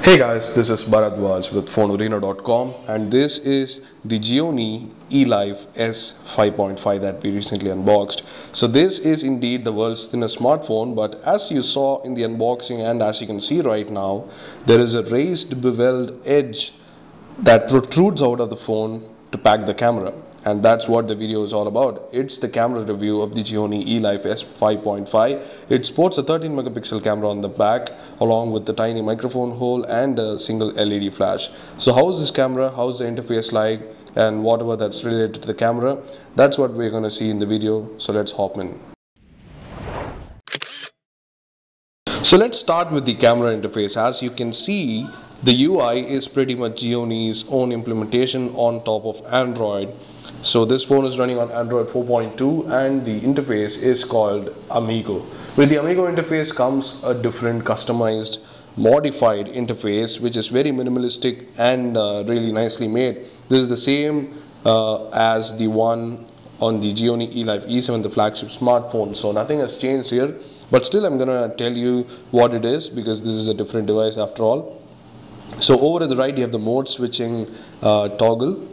Hey guys, this is Bharadwaj with FoneArena.com and this is the Gionee Elife S5.5 that we recently unboxed. So this is indeed the world's thinnest smartphone, but as you saw in the unboxing and as you can see right now, there is a raised beveled edge that protrudes out of the phone to pack the camera. And that's what the video is all about. It's the camera review of the Gionee Elife S5.5. It sports a 13 megapixel camera on the back along with the tiny microphone hole and a single LED flash. So how is this camera, how's the interface like, and whatever that's related to the camera, that's what we're going to see in the video. So let's hop in. So let's start with the camera interface. As you can see, the UI is pretty much Gionee's own implementation on top of Android. So this phone is running on Android 4.2 and the interface is called Amigo. With the Amigo interface comes a different customized modified interface which is very minimalistic and really nicely made. This is the same as the one on the Gionee Elife E7, the flagship smartphone. So nothing has changed here, but still I'm gonna tell you what it is because this is a different device after all. So over to the right you have the mode switching toggle,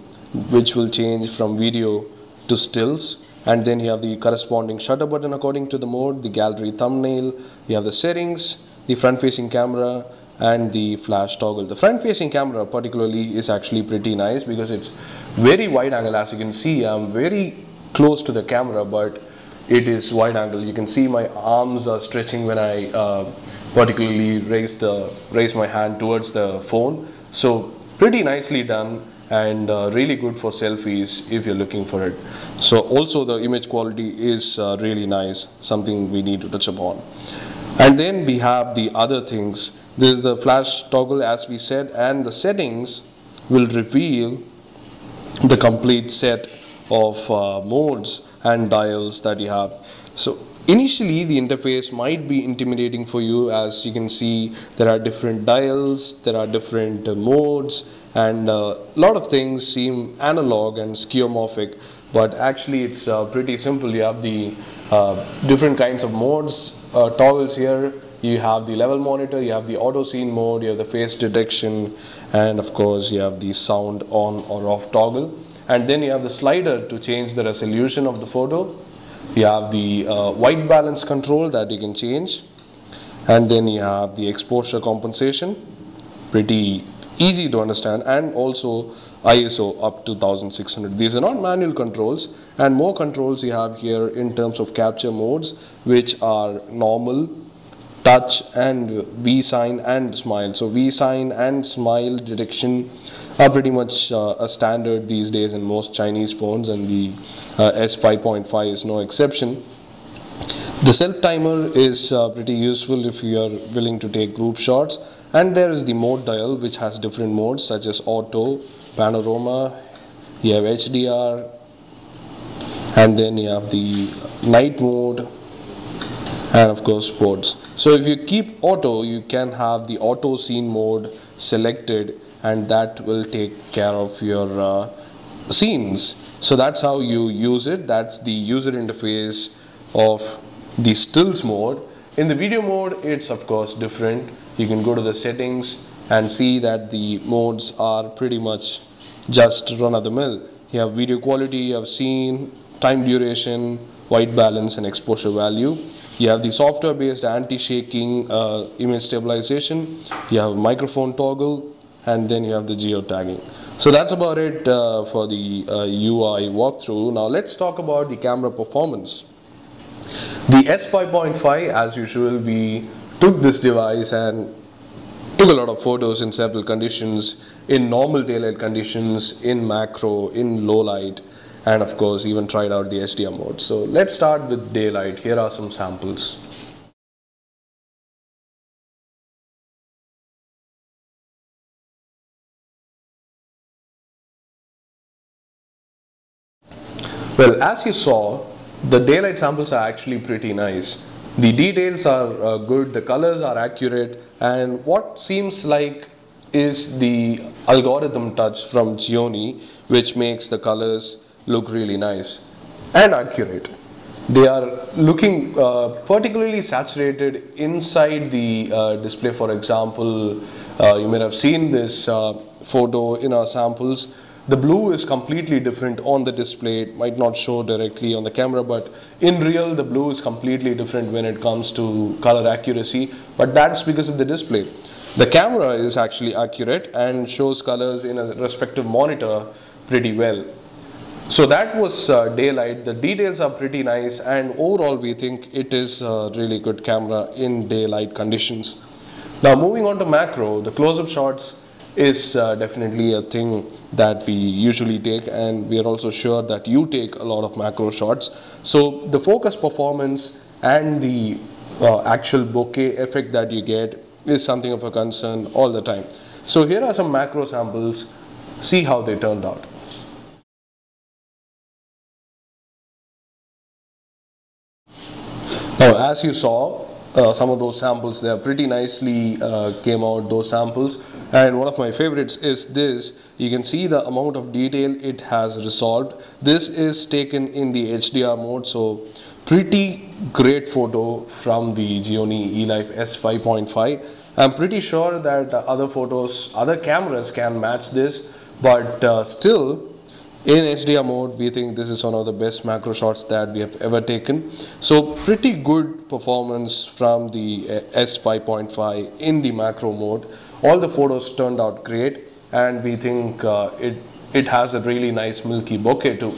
which will change from video to stills, and then you have the corresponding shutter button according to the mode, the gallery thumbnail, you have the settings, the front facing camera and the flash toggle. The front facing camera particularly is actually pretty nice because it's very wide angle. As you can see, I'm very close to the camera, but it is wide angle. You can see my arms are stretching when I particularly raise my hand towards the phone. So pretty nicely done and really good for selfies if you're looking for it. So also the image quality is really nice, something we need to touch upon. And then we have the other things. This is the flash toggle as we said, and the settings will reveal the complete set of modes and dials that you have. So initially the interface might be intimidating for you. As you can see, there are different dials, there are different modes, and a lot of things seem analog and skeuomorphic, but actually it's pretty simple. You have the different kinds of modes, toggles here. You have the level monitor, you have the auto scene mode, you have the face detection, and of course you have the sound on or off toggle. And then you have the slider to change the resolution of the photo. You have the white balance control that you can change, and then you have the exposure compensation, pretty easy to understand, and also ISO up to 1600. These are not manual controls, and more controls you have here in terms of capture modes, which are normal, touch, and V sign and smile. So V sign and smile detection are pretty much a standard these days in most Chinese phones, and the S5.5 is no exception. The self timer is pretty useful if you are willing to take group shots, and there is the mode dial which has different modes such as auto, panorama, you have HDR, and then you have the night mode, and of course sports. So if you keep auto, you can have the auto scene mode selected, and that will take care of your scenes. So that's how you use it. That's the user interface of the stills mode. In the video mode, it's of course different. You can go to the settings and see that the modes are pretty much just run-of-the-mill. You have video quality, you have scene, time duration, white balance, and exposure value. You have the software-based anti-shaking image stabilization. You have microphone toggle, and then you have the geotagging. So that's about it for the UI walkthrough. Now let's talk about the camera performance. The S5.5, as usual, we took this device and took a lot of photos in several conditions, in normal daylight conditions, in macro, in low light, and of course even tried out the HDR mode. So let's start with daylight. Here are some samples. Well, as you saw, the daylight samples are actually pretty nice. The details are good, the colors are accurate, and what seems like is the algorithm touch from Gionee, which makes the colors look really nice and accurate. They are looking particularly saturated inside the display. For example, you may have seen this photo in our samples. The blue is completely different on the display. It might not show directly on the camera, but in real the blue is completely different when it comes to color accuracy, but that's because of the display. The camera is actually accurate and shows colors in a respective monitor pretty well. So that was daylight. The details are pretty nice, and overall we think it is a really good camera in daylight conditions. Now moving on to macro, the close-up shots is definitely a thing that we usually take, and we are also sure that you take a lot of macro shots. So the focus performance and the actual bokeh effect that you get is something of a concern all the time. So here are some macro samples. See how they turned out. Now, as you saw, some of those samples, they are pretty nicely came out, those samples. And one of my favorites is this. You can see the amount of detail it has resolved. This is taken in the HDR mode, so pretty great photo from the Gionee Elife S5.5. I'm pretty sure that other photos, other cameras can match this, but still, in HDR mode, we think this is one of the best macro shots that we have ever taken. So pretty good performance from the S5.5 in the macro mode. All the photos turned out great, and we think it has a really nice milky bokeh too.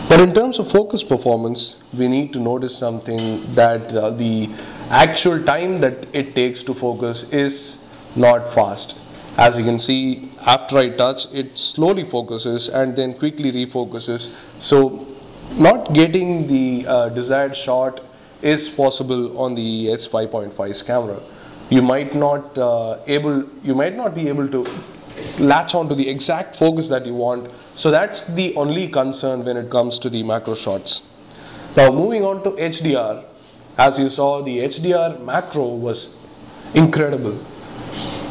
But in terms of focus performance, we need to notice something, that the actual time that it takes to focus is not fast. As you can see, after I touch, it slowly focuses and then quickly refocuses. So not getting the desired shot is possible on the S5.5's camera. You might not be able to latch on to the exact focus that you want. So that's the only concern when it comes to the macro shots. Now moving on to HDR, as you saw, the HDR macro was incredible.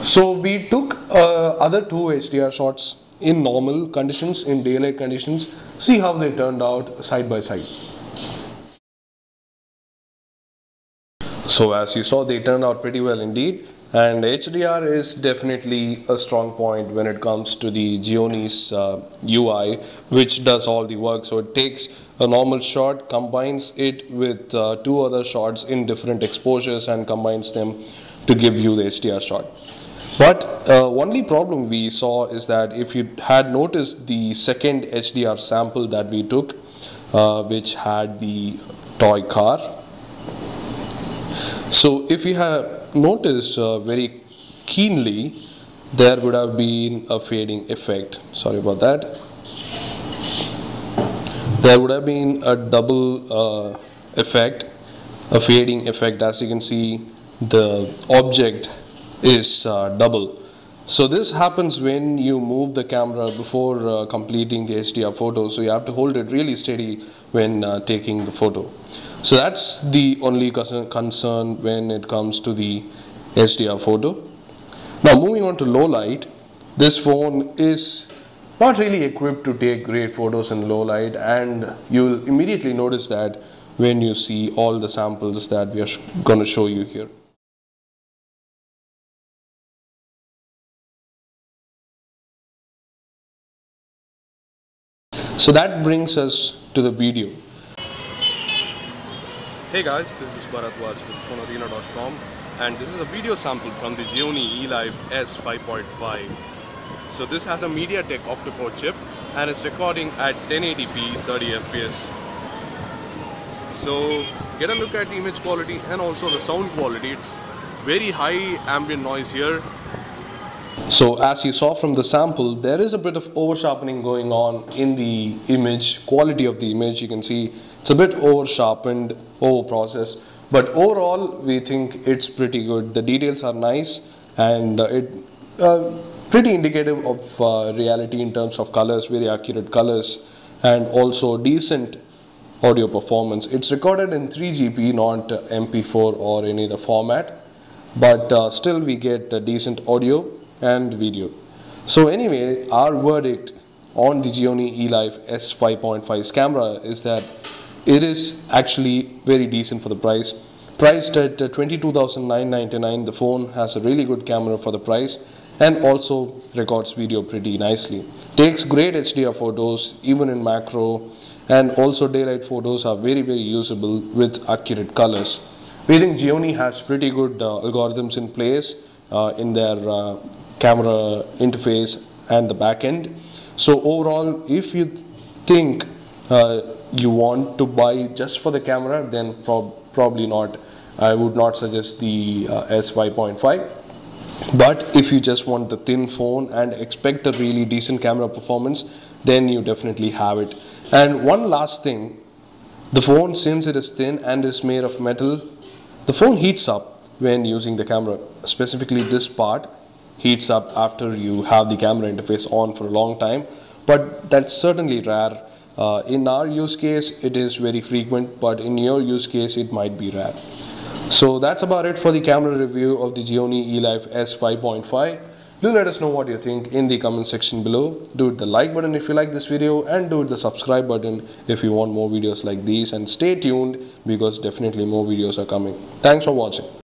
So we took other two HDR shots in normal conditions, in daylight conditions. See how they turned out side by side. So as you saw, they turned out pretty well indeed. And HDR is definitely a strong point when it comes to the Gionee's UI, which does all the work. So it takes a normal shot, combines it with two other shots in different exposures and combines them to give you the HDR shot. But only problem we saw is that if you had noticed the second HDR sample that we took, which had the toy car. So if you have noticed very keenly, there would have been a fading effect. Sorry about that. There would have been a double effect, a fading effect. As you can see, the object is double. So this happens when you move the camera before completing the HDR photo. So you have to hold it really steady when taking the photo. So that's the only concern when it comes to the HDR photo. Now moving on to low light, this phone is not really equipped to take great photos in low light, and you'll immediately notice that when you see all the samples that we are going to show you here. So that brings us to the video. Hey guys, this is Bharatwaj with FoneArena.com, and this is a video sample from the Gionee Elife S5.5. So this has a MediaTek octa-core chip and it's recording at 1080p 30 fps. So get a look at the image quality and also the sound quality. It's very high ambient noise here. So as you saw from the sample, there is a bit of over sharpening going on in the image, quality of the image. You can see it's a bit over sharpened, over processed, but overall we think it's pretty good. The details are nice, and pretty indicative of reality in terms of colors, very accurate colors, and also decent audio performance. It's recorded in 3GP, not MP4 or any other format, but still we get decent audio and video. So anyway, our verdict on the Gionee Elife S5.5's camera is that it is actually very decent for the price. Priced at 22,999, the phone has a really good camera for the price and also records video pretty nicely. Takes great HDR photos even in macro, and also daylight photos are very usable with accurate colors. We think Gionee has pretty good algorithms in place in their camera interface and the back end. So overall, if you think you want to buy just for the camera, then probably not. I would not suggest the S5.5. But if you just want the thin phone and expect a really decent camera performance, then you definitely have it. And one last thing, the phone, since it is thin and is made of metal, the phone heats up when using the camera. Specifically this part heats up after you have the camera interface on for a long time, but that's certainly rare. In our use case it is very frequent, but in your use case it might be rare. So that's about it for the camera review of the Gionee Elife S5.5. Do let us know what you think in the comment section below. Do hit the like button if you like this video, and do hit the subscribe button if you want more videos like these, and stay tuned because definitely more videos are coming. Thanks for watching.